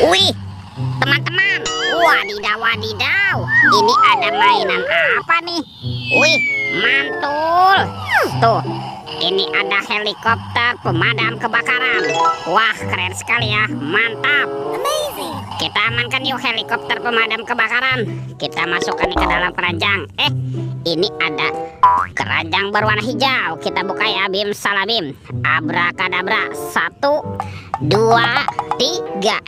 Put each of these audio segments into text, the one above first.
Wih, teman-teman, wadidaw wadidaw, ini ada mainan apa nih? Wih, mantul. Tuh, ini ada helikopter pemadam kebakaran. Wah, keren sekali ya, mantap. Kita amankan yuk helikopter pemadam kebakaran. Kita masukkan ke dalam keranjang. Ini ada keranjang berwarna hijau. Kita buka ya, bim salabim. Abrakadabra. 1, 2, 3.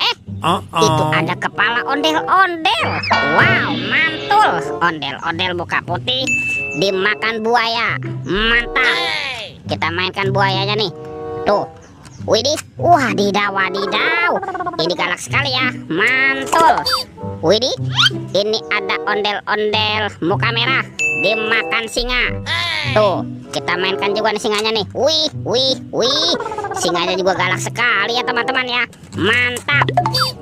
Itu ada kepala ondel-ondel. Wow, mantul. Ondel-ondel muka putih dimakan buaya. Mantap. Kita mainkan buayanya nih. Tuh. Widih, wadidaw wadidaw. Ini galak sekali ya, mantul. Widih, ini ada ondel-ondel muka merah dimakan singa. Tuh, kita mainkan juga nih singanya nih. Wih. Singanya juga galak sekali ya teman-teman ya. Mantap.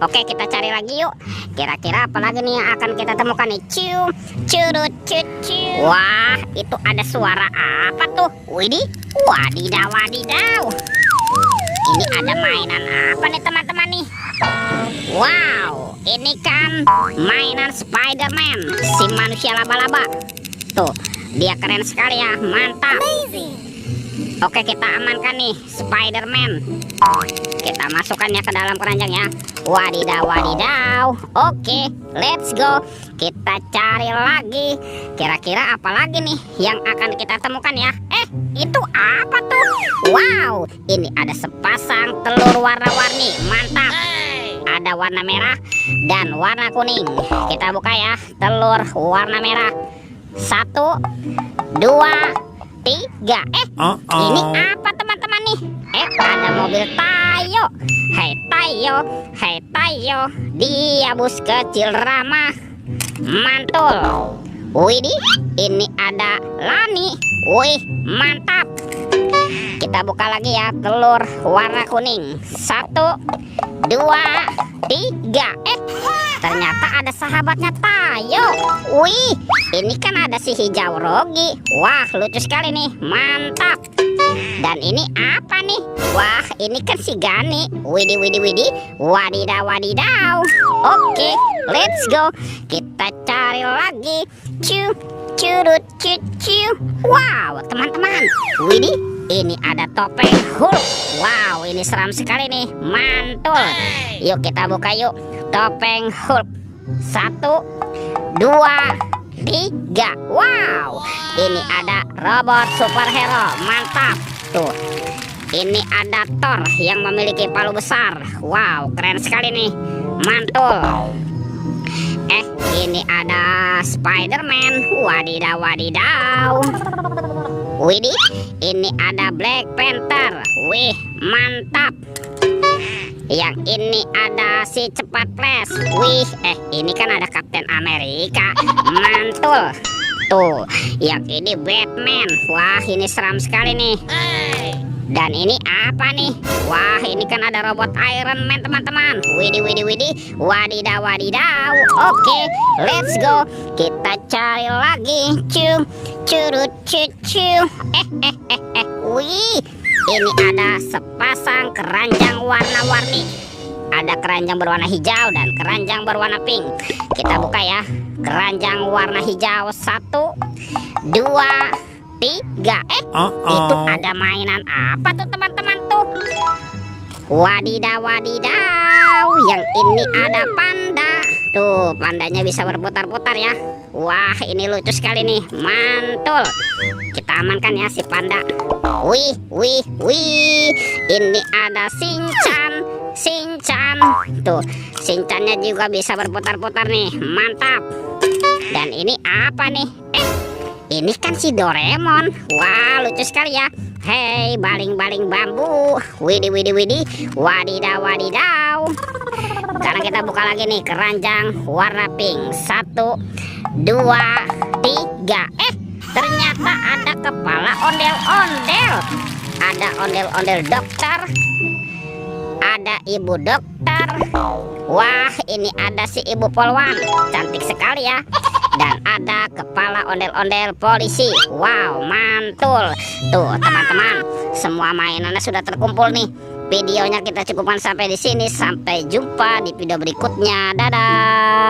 Oke, kita cari lagi yuk. Kira-kira apa lagi nih yang akan kita temukan nih? Curut. Wah, itu ada suara apa tuh? Widih, wadidaw wadidaw. Ini ada mainan apa nih teman-teman nih? Wow, ini kan mainan Spider-Man, si manusia laba-laba. Tuh, dia keren sekali ya, mantap. Oke, kita amankan nih Spider-Man. Kita masukkannya ke dalam keranjang ya. Wadidaw wadidaw. Oke, let's go. Kita cari lagi. Kira-kira apa lagi nih yang akan kita temukan ya? Itu apa tuh? Wow, ini ada sepasang telur warna-warni. Mantap. Ada warna merah dan warna kuning. Kita buka ya, telur warna merah. 1, 2, 3. Ini apa teman-teman nih? Ada mobil Tayo. Hai Tayo, dia bus kecil ramah. Mantul. Widih, ini ada Lani. Wih, mantap. Kita buka lagi ya, telur warna kuning. 1, 2, 3. Ternyata ada sahabatnya Tayo. Wih, ini kan ada si hijau Rogi. Wah, lucu sekali nih, mantap. Dan ini apa nih? Wah, ini kan si Gani. Widih. Wadidaw wadidaw. Oke, let's go. Kita cari lagi. Curut. Wow, teman-teman. Widih, ini ada topeng Hulk. Wow, ini seram sekali nih, mantul. Yuk kita buka yuk, topeng Hulk. 1, 2, 3. Wow, ini ada robot superhero. Mantap. Tuh, ini ada Thor yang memiliki palu besar. Wow, keren sekali nih, mantul. Ini ada Spider-Man. Wadidaw wadidaw. Widih, ini ada Black Panther. Wih, mantap. Yang ini ada si cepat flash. Wih, ini kan ada Captain America. Mantul. Tuh, yang ini Batman. Wah, ini seram sekali nih. Dan ini apa nih? Wah, ini kan ada robot Iron Man teman-teman. Widih. Wadidaw wadidaw. Oke, let's go. Kita cari lagi. Curut. Wih, ini ada sepasang keranjang warna-warni. Ada keranjang berwarna hijau dan keranjang berwarna pink. Kita buka ya, keranjang warna hijau. 1, 2, 3. Itu ada mainan apa tuh teman-teman tuh? Wadidaw wadidaw. Yang ini ada panda. Tuh, pandanya bisa berputar-putar ya. Wah, ini lucu sekali nih, mantul. Kita amankan ya si panda. Wih. Ini ada Shinchan. Tuh, Shinchannya juga bisa berputar-putar nih, mantap. Dan ini apa nih? Ini kan si Doraemon. Wah, lucu sekali ya. Hei, baling-baling bambu. Widih. Wadidaw wadidaw. Sekarang kita buka lagi nih keranjang warna pink. 1, 2, 3. Ternyata ada kepala ondel-ondel. Ada ondel-ondel dokter. Ada ibu dokter. Wah, ini ada si ibu polwan. Cantik sekali ya. Dan ada kepala ondel-ondel polisi. Wow, mantul. Tuh teman-teman, semua mainannya sudah terkumpul nih. videonya kita cukupkan sampai di sini. Sampai jumpa di video berikutnya. Dadah.